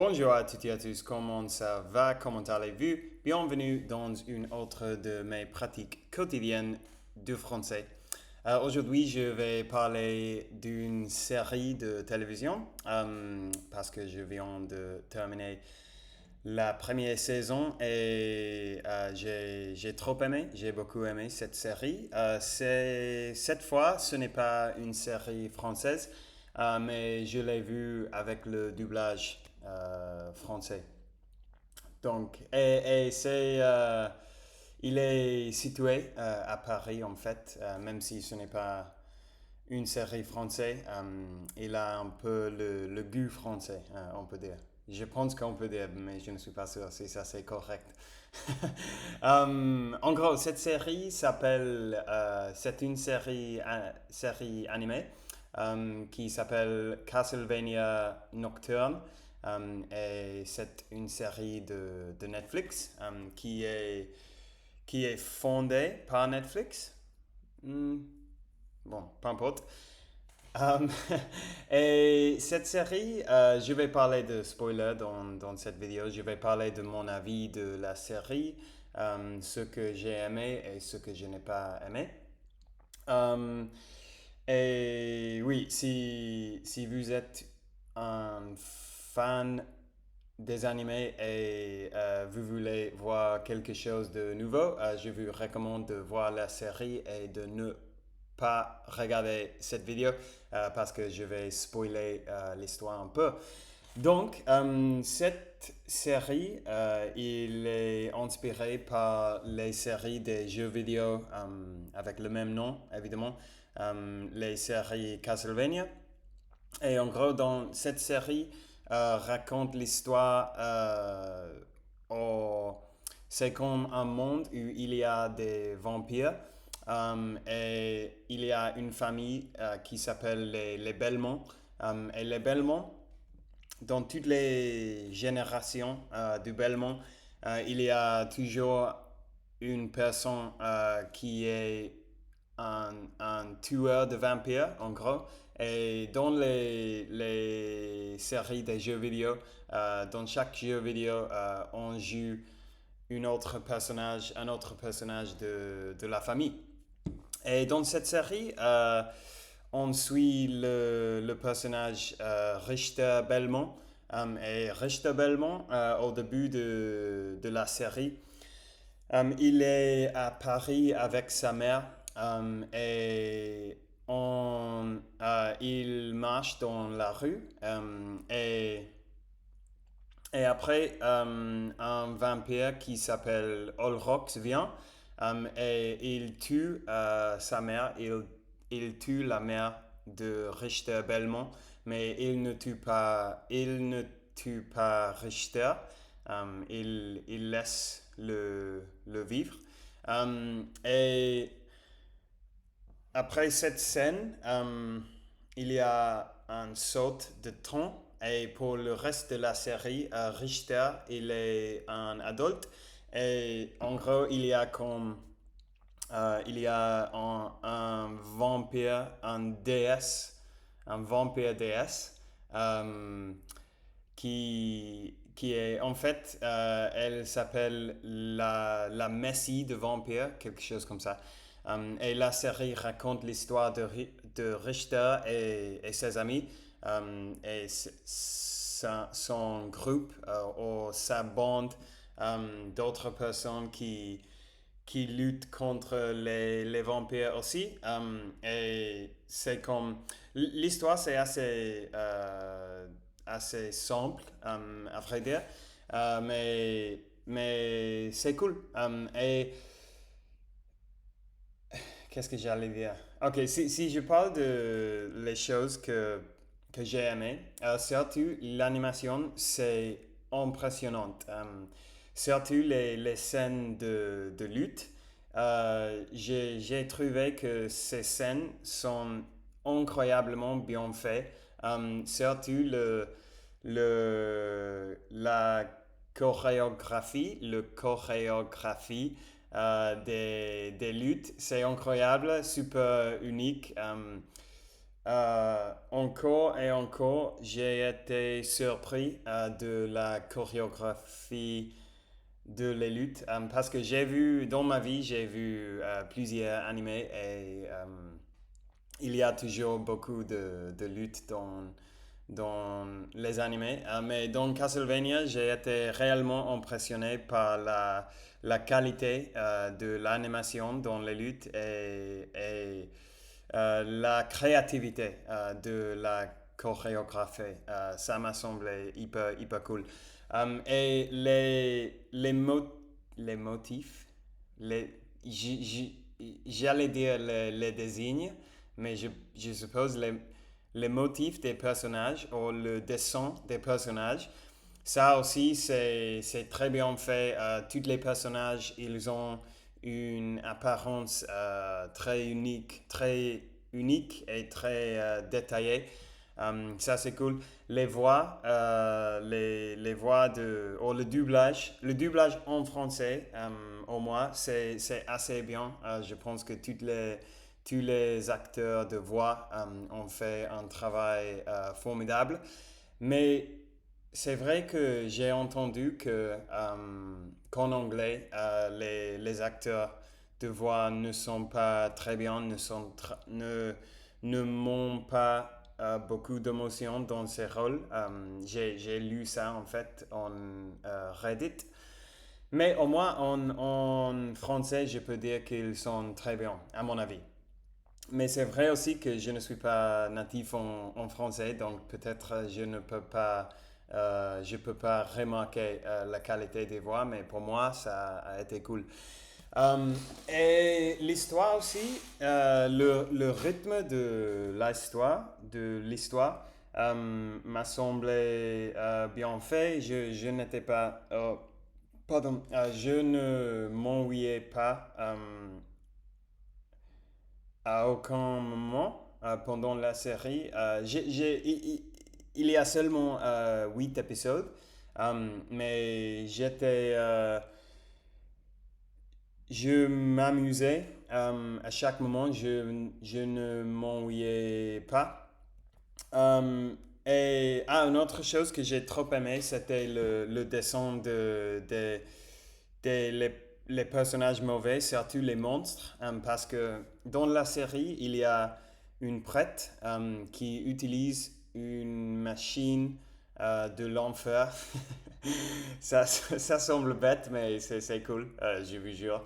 Bonjour à toutes et à tous, comment ça va, comment allez-vous? Bienvenue dans une autre de mes pratiques quotidiennes de français. Aujourd'hui, je vais parler d'une série de télévision parce que je viens de terminer la première saison et j'ai trop aimé, j'ai beaucoup aimé cette série. Cette fois, ce n'est pas une série française, mais je l'ai vue avec le doublage français. Donc, il est situé à Paris en fait, même si ce n'est pas une série française, il a un peu le goût français, on peut dire. Je pense qu'on peut dire, mais je ne suis pas sûr si ça c'est correct. En gros, cette série c'est une série animée qui s'appelle Castlevania Nocturne. Et c'est une série de Netflix qui est fondée par Netflix. Hmm, bon, peu importe. Euh, et cette série, je vais parler de spoilers dans cette vidéo. Je vais parler de mon avis de la série, ce que j'ai aimé et ce que je n'ai pas aimé. Euh, et oui, si vous êtes un fan des animés et vous voulez voir quelque chose de nouveau, je vous recommande de voir la série et de ne pas regarder cette vidéo parce que je vais spoiler l'histoire un peu. Donc, cette série, il est inspiré par les séries des jeux vidéo avec le même nom, évidemment, les séries Castlevania. Et en gros, dans cette série, raconte l'histoire c'est comme un monde où il y a des vampires et il y a une famille qui s'appelle les Belmont. Et les Belmont, dans toutes les générations du Belmont, il y a toujours une personne qui est un tueur de vampires, en gros. Et dans les séries des jeux vidéo, dans chaque jeu vidéo, on joue un autre personnage de la famille. Et dans cette série, on suit le personnage Richter Belmont. Et Richter Belmont, au début de la série, il est à Paris avec sa mère et il marche dans la rue et après un vampire qui s'appelle Olrox vient et il tue sa mère, il tue la mère de Richter Belmont, mais il ne tue pas Richter, il laisse le vivre. Et après cette scène, il y a un saut de temps et pour le reste de la série, Richter, il est un adulte et en gros, il y a un vampire, un vampire déesse euh, qui est en fait, elle s'appelle la Messie de vampire, quelque chose comme ça. Et la série raconte l'histoire de Richter et ses amis et son groupe ou sa bande d'autres personnes qui luttent contre les vampires aussi. Et c'est comme... L'histoire, c'est assez simple, à vrai dire. Mais c'est cool. Et qu'est-ce que j'allais dire? Ok, si je parle de les choses que j'ai aimées, surtout l'animation, c'est impressionnant. Surtout les scènes de lutte. J'ai trouvé que ces scènes sont incroyablement bien faites. Surtout la chorégraphie des luttes, c'est incroyable, super unique. Encore et encore, j'ai été surpris de la chorégraphie de les luttes parce que j'ai vu, dans ma vie, j'ai vu plusieurs animés et il y a toujours beaucoup de luttes dans les animés. Mais dans Castlevania, j'ai été réellement impressionné par la qualité de l'animation dans les luttes et la créativité de la chorégraphie. Ça m'a semblé hyper cool. Et les motifs, les, j'allais dire les désignes, mais je suppose les motifs des personnages ou le dessin des personnages, ça aussi c'est très bien fait. Tous les personnages, ils ont une apparence très unique et très détaillée. Ça c'est cool. Les voix, les voix ou le doublage en français, au moins, c'est assez bien. Je pense que tous les acteurs de voix ont fait un travail formidable. Mais c'est vrai que j'ai entendu qu'en anglais, les acteurs de voix ne sont pas très bien, ne montrent pas beaucoup d'émotions dans ces rôles. J'ai lu ça en fait en Reddit. Mais au moins en français, je peux dire qu'ils sont très bien, à mon avis. Mais c'est vrai aussi que je ne suis pas natif en français, donc peut-être je peux pas remarquer la qualité des voix, mais pour moi, ça a été cool. Et l'histoire aussi, le rythme de l'histoire m'a semblé bien fait. Je n'étais pas, pardon, je ne m'ennuyais pas à aucun moment pendant la série. Il y a seulement 8 épisodes, mais je m'amusais à chaque moment, je ne m'ennuyais pas. Et une autre chose que j'ai trop aimé, c'était le dessin les, les personnages mauvais, surtout les monstres, parce que dans la série, il y a une prêtre qui utilise une machine de l'enfer. Ça semble bête, mais c'est cool, je vous jure.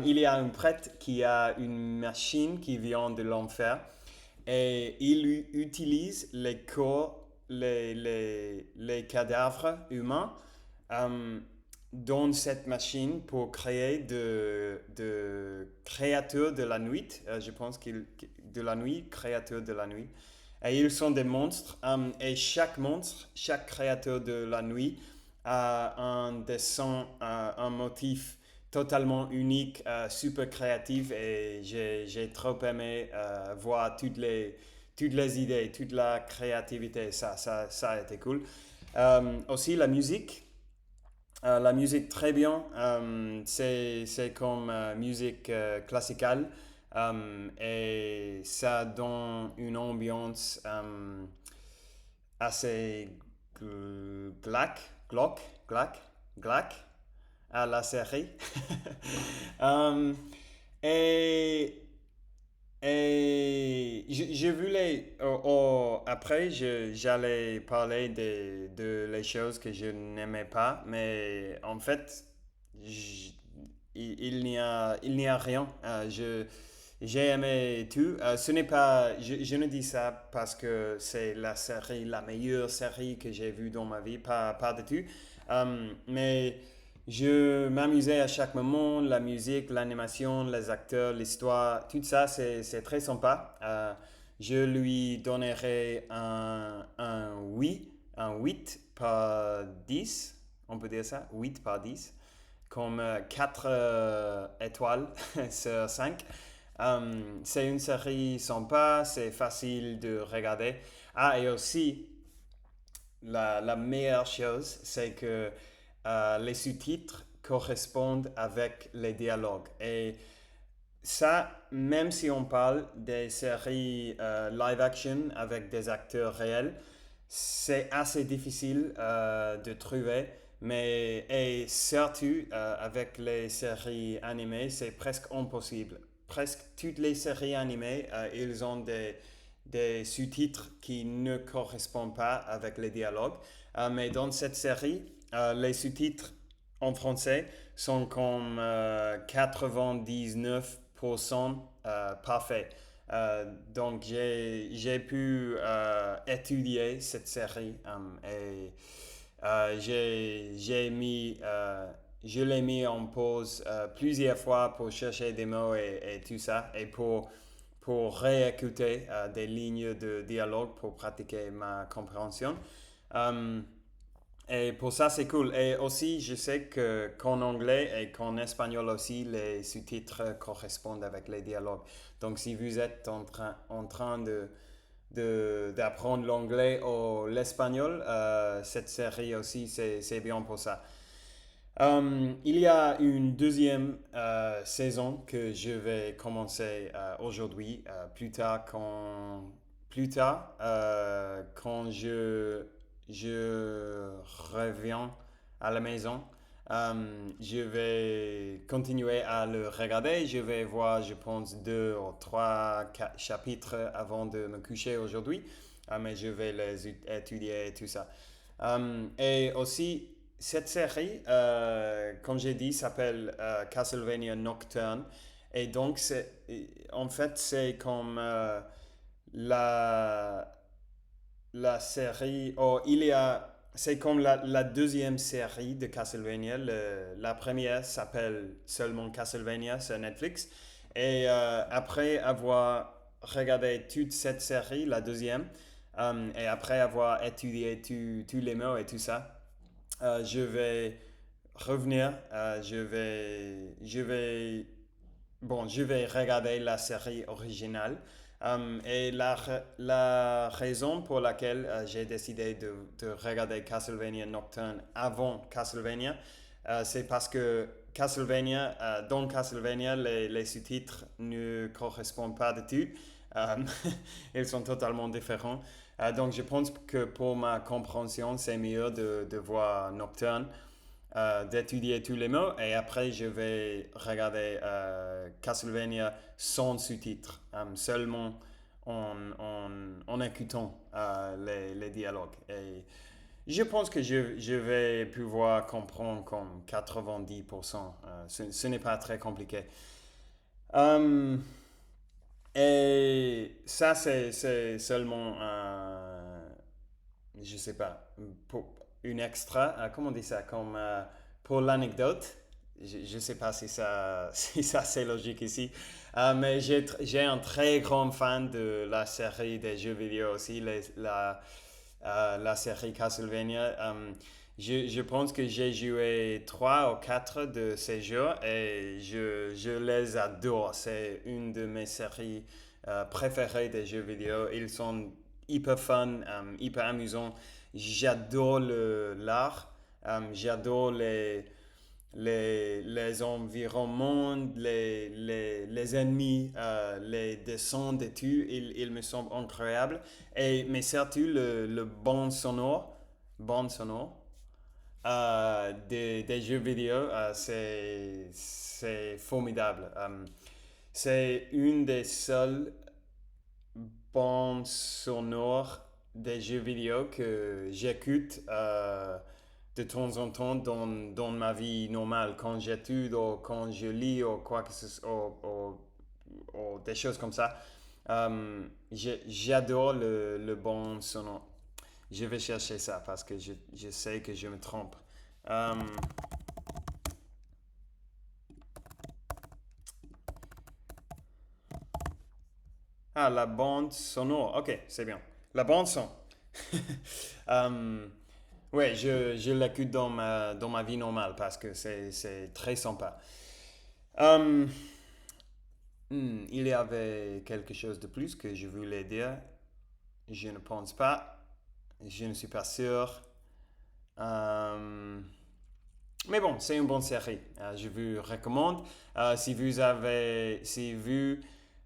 Il y a un prêtre qui a une machine qui vient de l'enfer et il utilise les corps, les cadavres humains euh, dans cette machine pour créer de créatures de la nuit. Je pense de la nuit, créatures de la nuit. Et ils sont des monstres. Et chaque monstre, chaque créature de la nuit a un dessin, un motif totalement unique, super créatif. Et j'ai trop aimé voir toutes les idées, toute la créativité. Ça a été cool. Aussi la musique très bien. C'est comme musique classique et ça donne une ambiance assez glac, glock, glac, glac à la série. Um, et je voulais, après, j'allais parler de les choses que je n'aimais pas, mais en fait, j- il n'y a rien. J'ai aimé tout. Ce n'est pas, je ne dis ça parce que c'est la série, la meilleure série que j'ai vue dans ma vie, pas du tout. Mais je m'amusais à chaque moment, la musique, l'animation, les acteurs, l'histoire, tout ça, c'est très sympa. Je lui donnerai un 8 par 10, on peut dire ça, 8 par 10 comme 4 étoiles sur 5. C'est une série sympa, c'est facile de regarder. Et aussi, la meilleure chose, c'est que les sous-titres correspondent avec les dialogues. Et Ça, même si on parle des séries live action avec des acteurs réels, c'est assez difficile de trouver, mais et surtout avec les séries animées, c'est presque impossible. Presque toutes les séries animées, ils ont des sous-titres qui ne correspondent pas avec les dialogues. Mais dans cette série, les sous-titres en français sont comme 99% parfaits. Donc j'ai pu étudier cette série et j'ai mis je l'ai mis en pause plusieurs fois pour chercher des mots et tout ça et pour réécouter des lignes de dialogue pour pratiquer ma compréhension. Euh, et pour ça, c'est cool. Et aussi, je sais que qu'en anglais et qu'en espagnol aussi, les sous-titres correspondent avec les dialogues. Donc, si vous êtes en train d'apprendre l'anglais ou l'espagnol, cette série aussi, c'est bien pour ça. Il y a une deuxième saison que je vais commencer aujourd'hui, plus tard quand je reviens à la maison. Je vais continuer à le regarder. Je vais voir, je pense, deux ou trois chapitres avant de me coucher aujourd'hui. Mais je vais les étudier et tout ça. Et aussi, cette série, comme j'ai dit, s'appelle Castlevania Nocturne. Et donc, en fait, c'est comme la, la série. Oh, c'est comme la deuxième série de Castlevania. La première s'appelle seulement Castlevania sur Netflix. Et après avoir regardé toute cette série, la deuxième, et après avoir étudié tous les mots et tout ça, je vais revenir. Je vais regarder la série originale. Et la raison pour laquelle j'ai décidé de regarder Castlevania Nocturne avant Castlevania, c'est parce que dans Castlevania, les sous-titres ne correspondent pas du tout. Euh, Ils sont totalement différents. Donc je pense que pour ma compréhension, c'est mieux de voir Nocturne, d'étudier tous les mots et après je vais regarder Castlevania sans sous-titres, seulement en écoutant les dialogues. Et je pense que je vais pouvoir comprendre comme 90%. Ce n'est pas très compliqué. Euh, et ça, c'est seulement, je sais pas, pour une extra, comment on dit ça, comme pour l'anecdote. Je sais pas si ça, si ça c'est logique ici. Mais j'ai un très grand fan de la série des jeux vidéo aussi, la série Castlevania. Je pense que j'ai joué trois ou quatre de ces jeux et je les adore. C'est une de mes séries préférées des jeux vidéo. Ils sont hyper fun, hyper amusants. J'adore l'art, j'adore les environnements, les ennemis, les dessins et tout. Ils me semblent incroyables. Mais surtout le bon sonore des jeux vidéo, c'est formidable. C'est une des seules bandes sonores des jeux vidéo que j'écoute de temps en temps dans ma vie normale, quand j'étudie ou quand je lis ou quoi que ce soit, ou des choses comme ça. J'adore le bon sonore. Je vais chercher ça parce que je sais que je me trompe. Euh, la bande sonore. Ok, c'est bien. La bande son. Euh, ouais, je l'écoute dans ma vie normale parce que c'est très sympa. Euh, il y avait quelque chose de plus que je voulais dire. Je ne pense pas. Je ne suis pas sûr. Euh, Mais bon, c'est une bonne série. Je vous recommande. Si vous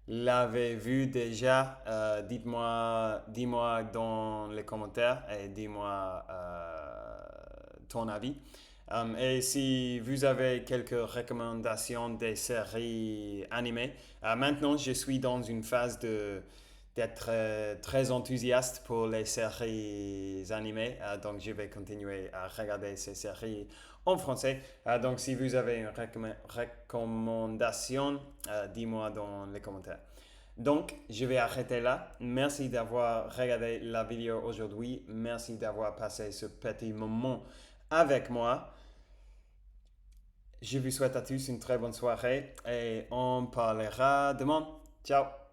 l'avez vu déjà, dis-moi dans les commentaires et dis-moi ton avis. Et si vous avez quelques recommandations des séries animées, maintenant je suis dans une phase d'être très enthousiaste pour les séries animées, donc je vais continuer à regarder ces séries en français. Donc si vous avez une recommandation, dis-moi dans les commentaires. Donc, je vais arrêter là. Merci d'avoir regardé la vidéo aujourd'hui. Merci d'avoir passé ce petit moment avec moi. Je vous souhaite à tous une très bonne soirée et on parlera demain. Ciao!